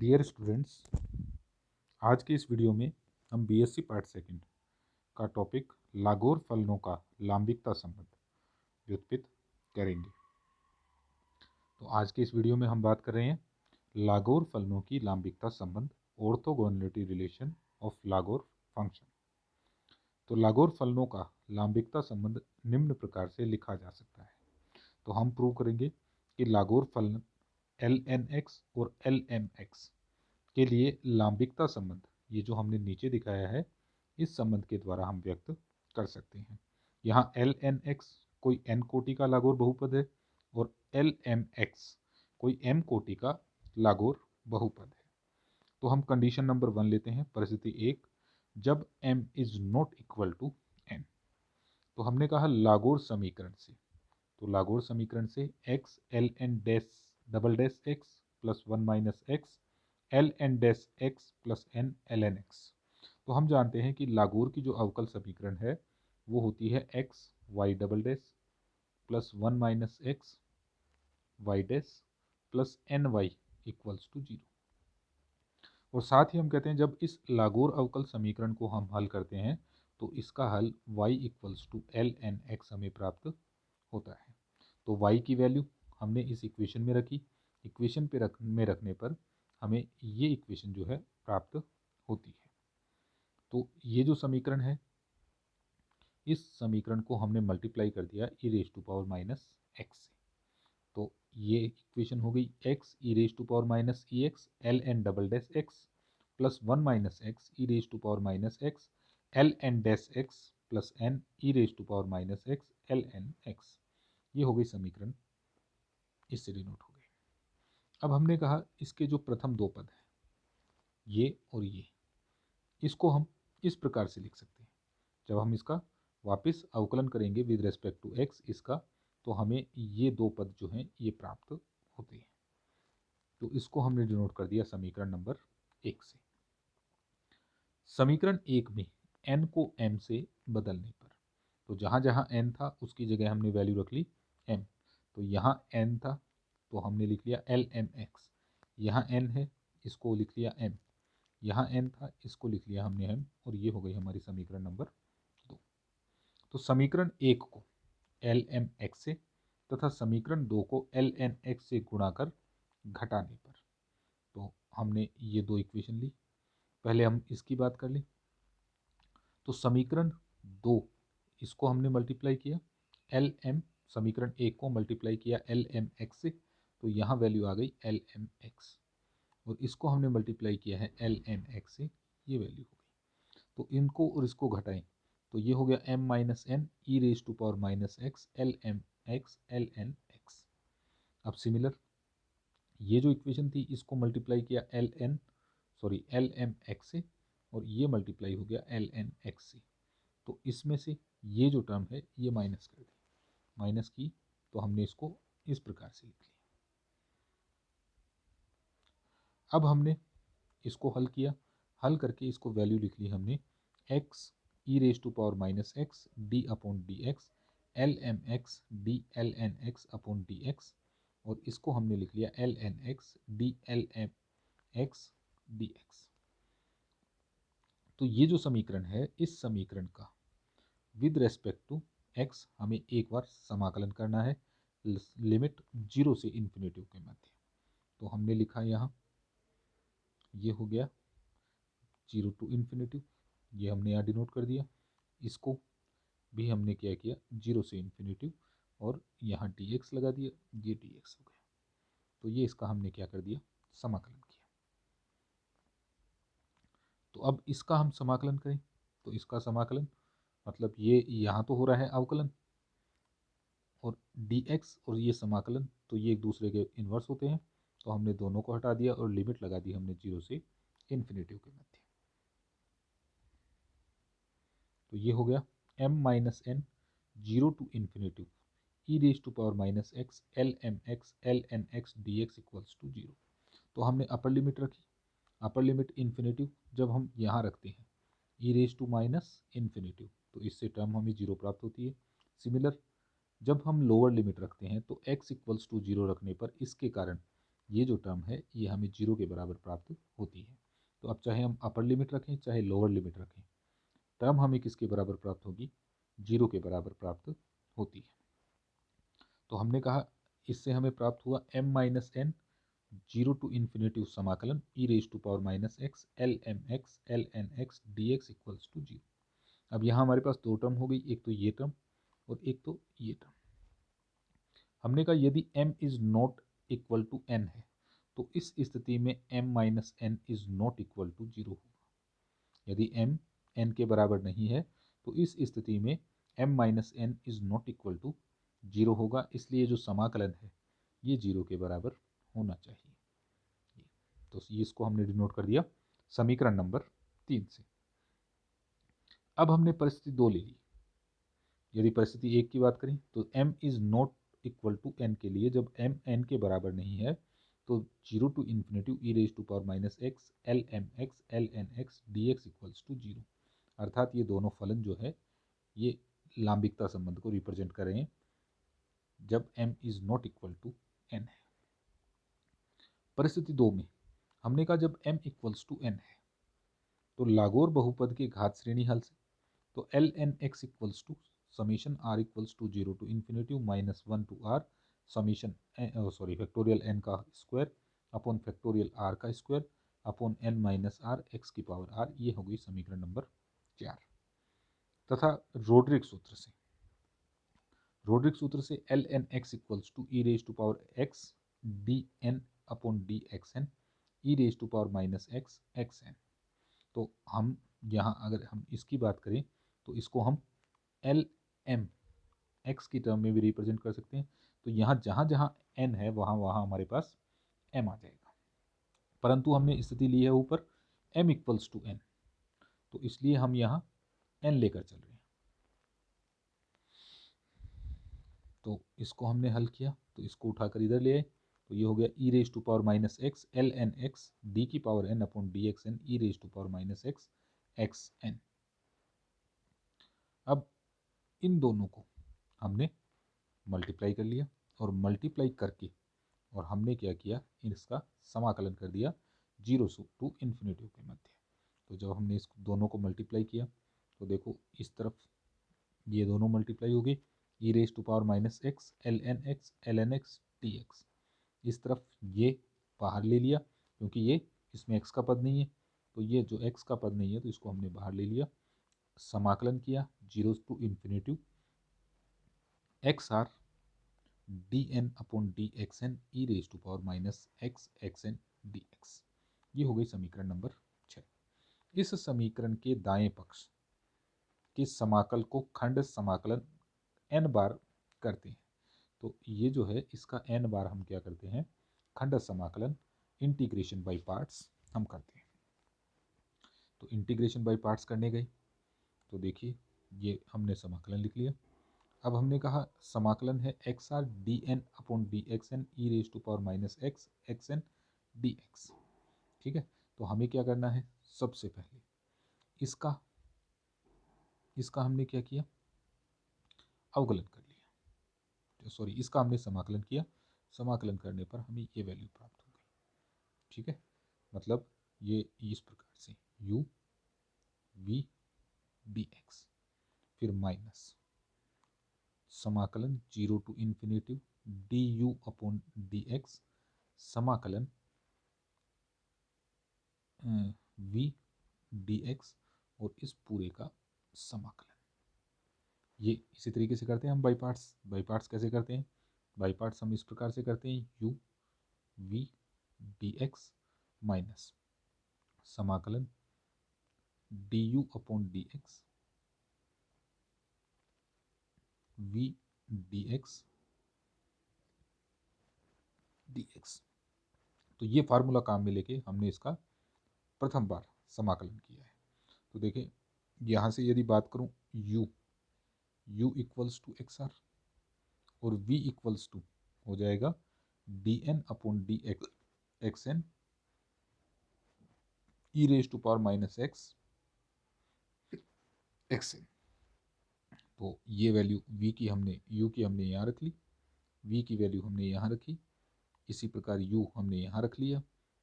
Dear students, आज के इस वीडियो में हम बीएससी पार्ट सेकंड का टॉपिक लागोर फलनों का लांबिकता संबंध व्युत्पत्ति करेंगे। तो आज के इस वीडियो में हम बात कर रहे हैं लागोर फलनों की लांबिकता संबंध, ऑर्थोगोनलिटी रिलेशन ऑफ लागोर फंक्शन। तो लागोर फलनों का लांबिकता संबंध निम्न प्रकार से लिखा जा सकता है। तो हम प्रूव करेंगे कि लागोर फलन lnx और lmx के लिए लांबिकता संबंध, ये जो हमने नीचे दिखाया है, इस संबंध के द्वारा हम व्यक्त कर सकते हैं। यहाँ lnx कोई n कोटि का लागोर बहुपद है और lmx कोई m कोटि का लागोर बहुपद है। तो हम कंडीशन नंबर 1 लेते हैं, परिस्थिति 1, जब m is not equal to n। तो हमने कहा लागोर समीकरण से, तो लागोर समीकरण से x ln dash double dash x plus 1 minus x ln dash x plus n ln x। तो हम जानते हैं कि लागोर की जो अवकल समीकरण है वो होती है x y double dash plus 1 minus x y dash plus N Y equals to 0। और साथ ही हम कहते हैं जब इस लागोर अवकल समीकरण को हम हल करते हैं तो इसका हल y equals to ln x हमें प्राप्त होता है। तो y की वैल्यू हमने इस इक्वेशन में रखी, इक्वेशन में रखने पर हमें ये इक्वेशन जो है प्राप्त होती है। तो ये जो समीकरण है, इस समीकरण को हमने मल्टीप्लाई कर दिया e raise to power minus X से। तो ये इक्वेशन हो गई x e raise to power minus E X L N double dash X plus 1 minus X E raise to power minus x L N dash X plus N E raise to power minus x L N X. ये हो गई समीकरण, इससे denote हो गई। अब हमने कहा इसके जो प्रथम दो पद हैं, ये और ये, इसको हम इस प्रकार से लिख सकते हैं। जब हम इसका वापस अवकलन करेंगे विद रेस्पेक्ट टू एक्स इसका, तो हमें ये दो पद जो हैं ये प्राप्त होते हैं। तो इसको हमने डिनोट कर दिया समीकरण नंबर 1 से। समीकरण 1 में n को m से बदलने पर, तो जहाँ जहाँ n था उसकी जगह हमने वैल्यू रख ली m। तो यहाँ n था तो हमने लिख लिया lmx, यहाँ n है इसको लिख लिया m, यहाँ n था इसको लिख लिया हमने m, और ये हो गई हमारी समीकरण नंबर 2। तो समीकरण 1 को lmx से तथा समीकरण 2 को lnx से गुणा कर घटाने पर, तो हमने ये दो इक्वेशन ली। पहले हम इसकी बात कर लें। तो समीकरण 2 इसको हमने मल्टीप्लाई किया lm, समीकरण 1 को मल्टीप्लाई किया lmx से, तो यहाँ वैल्यू आ गई lmx, और इसको हमने मल्टीप्लाई किया है lnx से, ये वैल्यू हो गई। तो इनको और इसको घटाएं तो ये हो गया m minus N E raise to power minus x L M X L N X. अब सिमिलर ये जो इक्वेशन थी इसको मल्टीप्लाई किया एल एम एक्स से, और ये मल्टीप्लाई हो गया एल एन एक्स से। तो इसमें से ये जो टर्म है ये माइनस कर दी, माइनस की तो हमने इसको इस प्रकार से लिख लिया। अब हमने इसको हल किया, हल करके इसको वैल्यू लिख ली हमने x E raise to power minus X D upon D X L M X D L N X upon D X, और इसको हमने लिख लिया L N x D L M X D x. तो ये जो समीकरण है, इस समीकरण का विद रेस्पेक्ट टू x हमें एक बार समाकलन करना है लिमिट 0 से इन्फिनेटिव के मध्य। तो हमने लिखा यहाँ, ये हो गया 0 टू इन्फिनेटिव, ये हमने यहाँ डिनोट कर दिया। इसको भी हमने क्या किया 0 से इन्फिनेटिव, और यहाँ dx लगा दिया, ये dx हो गया। तो ये इसका हमने क्या कर दिया, समाकलन किया। तो अब इसका हम समाकलन करें, तो इसका समाकलन मतलब ये यहाँ तो हो रहा है अवकलन, और dx और ये समाकलन तो ये एक दूसरे के इन्वर्स होते हैं, तो हमने दोनों को हटा दिया और लिमिट लगा दी हमने 0 से इन्फिनेटिव के मध्य। तो ये हो गया m minus N 0 to infinity E raise to power minus x L M X L N x D X equals to 0। तो हमने अपर लिमिट रखी, अपर लिमिट इन्फिनेटिव जब हम यहाँ रखते हैं ई रेज टू माइनस इन्फिनेटिव, तो इससे टर्म हमें 0 प्राप्त होती है। सिमिलर जब हम लोअर लिमिट रखते हैं तो x इक्वल्स टू 0 रखने पर इसके कारण ये जो टर्म है ये हमें 0 के बराबर प्राप्त होती है। तो अब चाहे हम अपर लिमिट रखें चाहे लोअर लिमिट रखें, टर्म हमें किसके बराबर प्राप्त होगी, 0 के बराबर प्राप्त होती है। तो हमने कहा इससे हमें प्राप्त हुआ m minus N 0 to infinity समाकलन e raise to power minus x L M X L N x D X equals to 0। अब यहाँ हमारे पास दो टर्म हो गई, एक तो ये टर्म और एक तो ये टर्म। हमने कहा यदि m is not equal to n है तो इस स्थिति में m minus N is not equal to 0 होगा। यदि m n के बराबर नहीं है तो इस स्थिति में m minus N is not equal to 0 होगा, इसलिए जो समाकलन है ये 0 के बराबर होना चाहिए। तो इसको हमने डिनोट कर दिया समीकरण नंबर 3 से। अब हमने परिस्थिति 2 ले ली। यदि परिस्थिति 1 की बात करें तो m is not equal to n के लिए जब m n के बराबर नहीं है तो 0 to infinity e raise to power minus x L M X L N x D X equals to 0। अर्थात ये दोनों फलन जो है ये लांबिकता संबंध को रिप्रेजेंट कर रहे हैं जब m is not equal to n है। परिस्थिति 2 में हमने कहा जब m इक्वल्स टू n है तो लागोर बहुपद के घात श्रेणी हल से, तो L N X equals to summation R equals to 0 to infinity minus 1 to R summation factorial N का स्क्वायर अपॉन फैक्टोरियल आर का square upon N minus R X की पावर आर। ये हो गई समीकरण नंबर 4। तथा रोड्रिक सूत्र से L N X equals to E raise to power X D N upon D x N E raise to power minus x x N. तो हम यहाँ अगर हम इसकी बात करें तो इसको हम एल एम एक्स की टर्म में भी रिप्रेजेंट कर सकते हैं। तो यहाँ जहाँ जहाँ एन है वहाँ वहाँ हमारे पास एम आ जाएगा, परंतु हमने स्थिति ली है ऊपर एम इक्वल्स टू एन, तो इसलिए हम यहाँ एन लेकर चल रहे हैं। तो इसको हमने हल किया तो इसको उठाकर इधर ले आए, तो ये हो गया e raise to power minus x L N x d की power n upon D x N E raise to power minus x x n. अब इन दोनों को हमने मल्टीप्लाई कर लिया और मल्टीप्लाई करके और हमने क्या किया, इसका समाकलन कर दिया 0 टू इन्फिनिटी के मध्य। तो जब हमने इस दोनों को मल्टीप्लाई किया तो देखो इस तरफ ये दोनों मल्टीप्लाई हो गई e raise to power minus x L N x D x. इस तरफ ये बाहर ले लिया क्योंकि ये इसमें x का पद नहीं है, तो ये जो x का पद नहीं है तो इसको हमने बाहर ले लिया, समाकलन किया 0 to infinity X R D N upon D x N E raise to power minus x x N D x. ये हो गई समीकरण नंबर 6। इस समीकरण के दाएं पक्ष के समाकल को खंड समाकलन n बार करते हैं। तो ये जो है इसका n बार हम क्या करते हैं, खंड समाकलन इंटीग्रेशन बाय पार्ट्स हम करते हैं। तो इंटीग्रेशन बाय पार्ट्स करने गए तो देखिए ये हमने समाकलन लिख लिया। अब हमने कहा समाकलन है X R D N upon D x N E raise to power minus x x N D X. ठीक है, तो हमें क्या करना है, सबसे पहले इसका हमने क्या किया, अवकलन कर लिया। सॉरी, इसका हमने समाकलन किया, समाकलन करने पर हमें ये वैल्यू प्राप्त हो गई। ठीक है, मतलब ये इस प्रकार से u v डी एक्स फिर माइनस समाकलन 0 to infinity D you upon D X समाकलन v डी एक्स और इस पूरे का समाकलन। ये इसी तरीके से करते हैं हम बाई पार्ट्स कैसे करते हैं, बाई पार्ट्स हम इस प्रकार से करते हैं u v D x minus समाकलन d you upon D x v D x D x. तो ये फार्मूला काम में लेके हमने इसका प्रथम बार समाकलन किया है। तो देखिए यहाँ से यदि बात करूँ u equals to X R और v इक्वल्स टू हो जाएगा D N upon D x N E raise to power minus x x N. तो ये वैल्यू v की हमने u की हमने यहाँ रख ली, v की वैल्यू हमने यहाँ रखी, इसी प्रकार u हमने यहाँ रख लिया,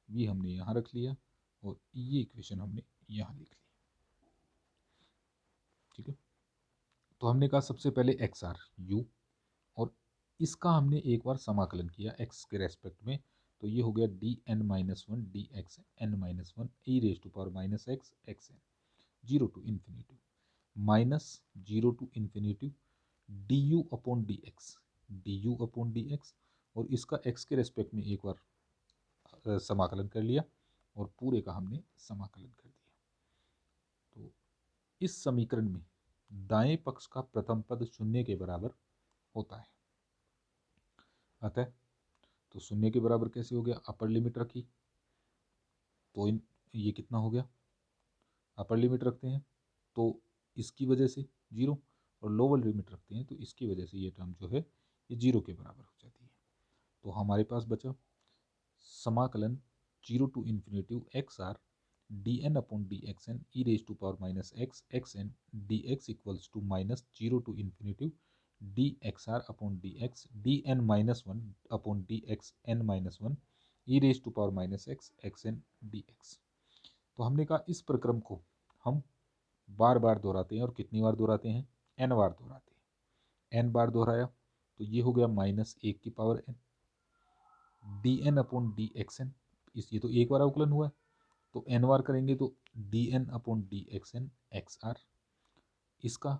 v हमने यहाँ रख लिया और ये इक्वेशन हमने यहाँ लिख ली। ठीक है, तो हमने कहा सबसे पहले एक्स आर यू, और इसका हमने एक बार समाकलन किया x के रेस्पेक्ट में, तो ये हो गया D N minus one D x N minus one E raise to power minus x x N, zero to infinity minus zero to infinity D you upon D you upon D X, और इसका x के respect में एक बार समाकलन कर लिया और पूरे का हमने समाकलन कर दिया। तो इस समीकरण में दाएं पक्ष का प्रथम पद शून्य के बराबर होता है, अतः तो शून्य के बराबर कैसे हो गया, अपर लिमिट रखी तो ये कितना हो गया, अपर लिमिट रखते हैं तो इसकी वजह से जीरो, और लोअर लिमिट रखते हैं तो इसकी वजह से ये टर्म जो है ये जीरो के बराबर हो जाती है। तो हमारे पास बचा समाकलन zero to infinity X R D N upon D x N E raise to power minus x x N D X equals to minus zero to infinity D X R upon D N minus one upon D x N minus one E raise to power minus x x N D x. तो हमने कहा इस प्रक्रम को हम बार बार दोहराते हैं, और कितनी बार दोहराते हैं, एन बार दोहराते हैं। एन बार दोहराया तो ये हो गया माइनस एक की power N D N upon D x N, इस ये तो एक बार अवकलन हुआ है, तो एन बार करेंगे तो D N upon D x N X R. इसका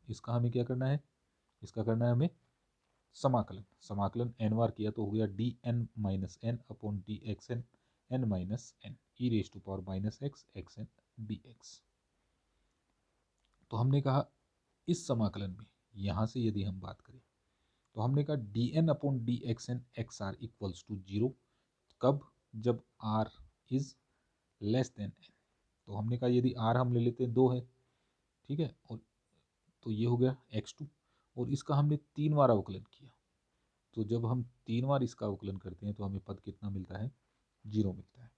इसका हमें क्या करना है, इसका करना है हमें समाकलन। समाकलन एन बार किया तो हो गया D N minus N upon D x N N minus N E raise to power minus x x N D x. तो हमने कहा इस समाकलन में यहाँ से यदि हम बात करें तो हमने कहा D N upon D x N X R equals to zero, कब, जब R is less than N. तो हमने कहा यदि आर हम ले लेते हैं दो है, ठीक है, और तो ये हो गया x2, और इसका हमने तीन बार अवकलन किया, तो जब हम तीन बार इसका अवकलन करते हैं तो हमें पद कितना मिलता है, जीरो मिलता है।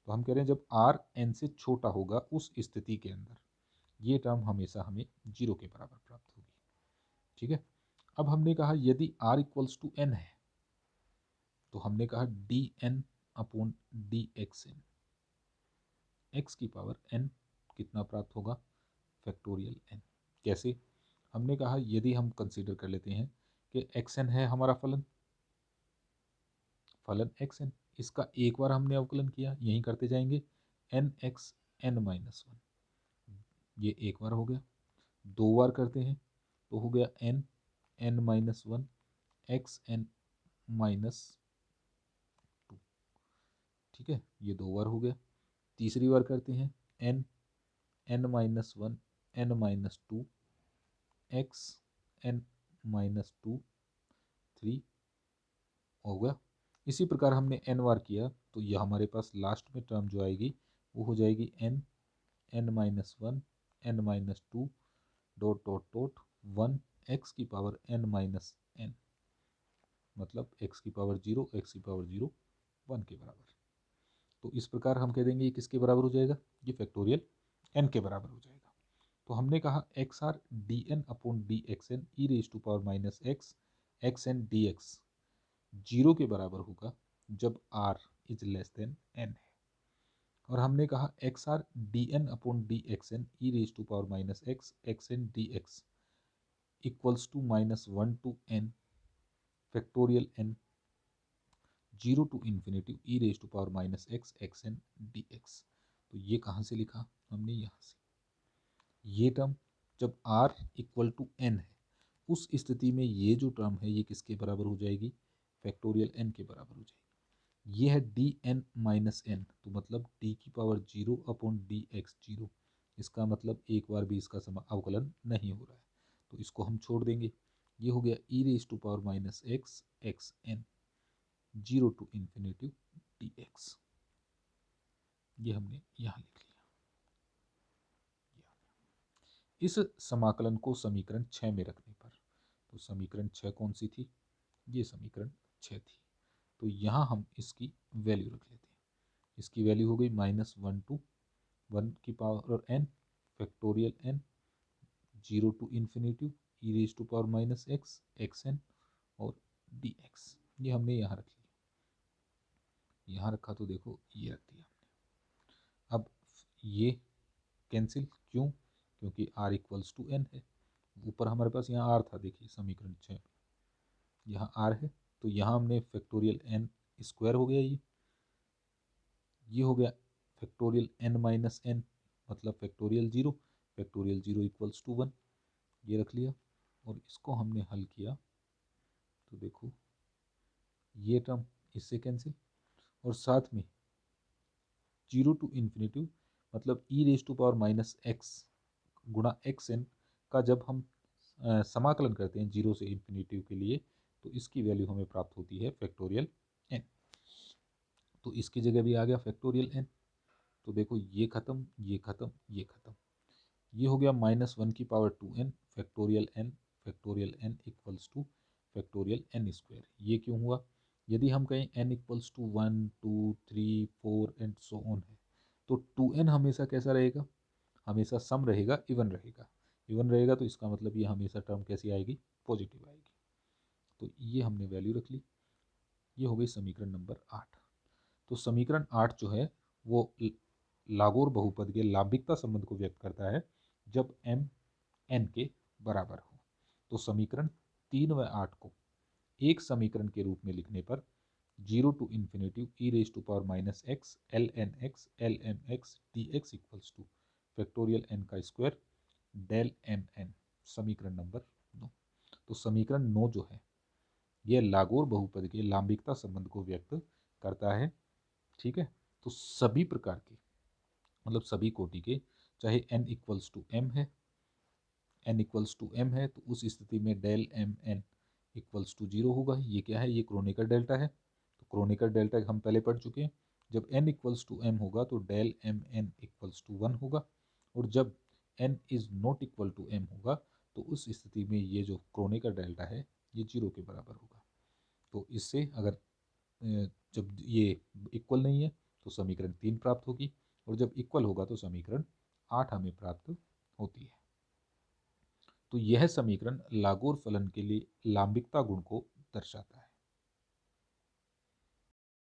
तो हम कह रहे हैं जब r n से छोटा होगा उस स्थिति के अंदर ये टर्म हमेशा हमें जीरो के बराबर प्राप्त होगी। ठीक है, अब हमने कहा यदि r इक्वल्स टू n है तो हमने कहा D N upon D x N, एक्स की पावर n कितना प्राप्त होगा, फैक्टोरियल n। कैसे, हमने कहा यदि हम कंसीडर कर लेते हैं कि एक्स एन है हमारा फलन एक्स एन, इसका एक बार हमने अवकलन किया, यहीं करते जाएंगे N X N minus one, ये एक बार हो गया, दो बार करते हैं तो हो गया N N minus one X N minus two. ठीक है, ये दो बार हो गया, तीसरी बार करते हैं N N minus one N minus two X N minus two three हो गया। इसी प्रकार हमने एन बार किया तो यह हमारे पास लास्ट में टर्म जो आएगी वो हो जाएगी N N minus one N minus two dot dot dot one X की पावर एन माइनस एन, मतलब एक्स की पावर जीरो एक्स की पावर जीरो वन के बराबर। तो इस प्रकार हम कह देंगे ये किसके बराबर हो जाएगा, ये फैक्टोरियल एन के बराबर हो जाएगा। तो हमने कहा X R D N upon D x N E raise to power minus x x N D X zero के बराबर होगा जब r is less than n है। और हमने कहा X R D N upon D x N E raise to power minus x x N D X equals to minus one to N factorial N zero to infinity E raise to power minus x x N D x. तो ये कहाँ से लिखा हमने, यहाँ से। ये term जब r इक्वल टू n है उस स्थिति में ये जो टर्म है ये किसके बराबर हो जाएगी, फैक्टोरियल n के बराबर हो जाएगी। ये है डी एन माइनस एन, तो मतलब d की power zero upon D X zero, इसका मतलब एक बार भी इसका अवकलन नहीं हो रहा है, तो इसको हम छोड़ देंगे। ये हो गया e raise to power minus x x N zero to infinity D x, ये हमने यहाँ लिख लिया। इस समाकलन को समीकरण 6 में रखने पर, तो समीकरण 6 कौन सी थी, ये समीकरण 6 थी, तो यहाँ हम इसकी वैल्यू रख लेते हैं। इसकी वैल्यू हो गई माइनस वन टू वन की power N factorial N zero to infinity E raise to power minus x x N और डी एक्स, ये हमने यहाँ रख लिया। यहाँ रखा तो देखो ये रख दिया हमने। अब ये कैंसिल क्यों? क्योंकि r इक्वल्स टू n है। ऊपर हमारे पास यहाँ r था, देखिए समीकरण 6 यहाँ r है, तो यहाँ हमने फैक्टोरियल n स्क्वायर हो गया, ये हो गया फैक्टोरियल n माइनस n, मतलब फैक्टोरियल जीरो इक्वल्स टू 1, ये रख लिया। और इसको हमने हल किया तो देखो ये टर्म इससे कैंसिल, और साथ में 0 टू इन्फिनिटी मतलब e raise to power minus x गुणा एक्स एन का जब हम समाकलन करते हैं 0 से इन्फिनिटी के लिए, तो इसकी वैल्यू हमें प्राप्त होती है फैक्टोरियल एन। तो इसकी जगह भी आ गया फैक्टोरियल एन। तो देखो ये खत्म, ये खत्म, ये खत्म, ये हो गया -1 की power 2n factorial N equals to factorial N square. ये क्यों हुआ? यदि हम कहें n equals to 1 2 3 4 and so on है, तो 2n हमेशा कैसा रहेगा? हमेशा सम रहेगा, इवन रहेगा। इवन रहेगा तो इसका मतलब ये हमेशा टर्म कैसी आएगी? पॉजिटिव आएगी। तो ये हमने वैल्यू रख ली। ये हो गई समीकरण नंबर 8। तो समीकरण 8 जो है वो लागोर बहुपद के लांबिकता संबंध को व्यक्त करता है जब m n के बराबर हो। तो समीकरण 3 व 8 को एक समीकरण के रूप में लिखने पर 0 to infinity E raise to power minus x L M X D X equals to factorial N का स्क्वायर डेल एम एन, समीकरण नंबर 9। तो समीकरण 9 जो है यह लागोर बहुपद के लांबिकता संबंध को व्यक्त करता है। ठीक है, तो सभी प्रकार के मतलब सभी कोटि के, चाहे n इक्वल्स टू m है, n इक्वल्स टू m है, तो उस स्थिति में del M N equals to 0 होगा। ये क्या है? ये क्रोनेकर डेल्टा है। तो क्रोनेकर डेल्टा हम पहले पढ़ चुके हैं। जब n इक्वल्स टू m होगा तो del M N equals to 1 होगा, और जब n is not equal to m होगा तो उस स्थिति में ये जो क्रोनेकर डेल्टा है ये 0 के बराबर होगा। तो इससे अगर जब ये इक्वल नहीं है तो समीकरण 3 प्राप्त होगी, और जब इक्वल होगा तो समीकरण 8 हमें प्राप्त होती है। तो यह समीकरण लागोर फलन के लिए लांबिकता गुण को दर्शाता है।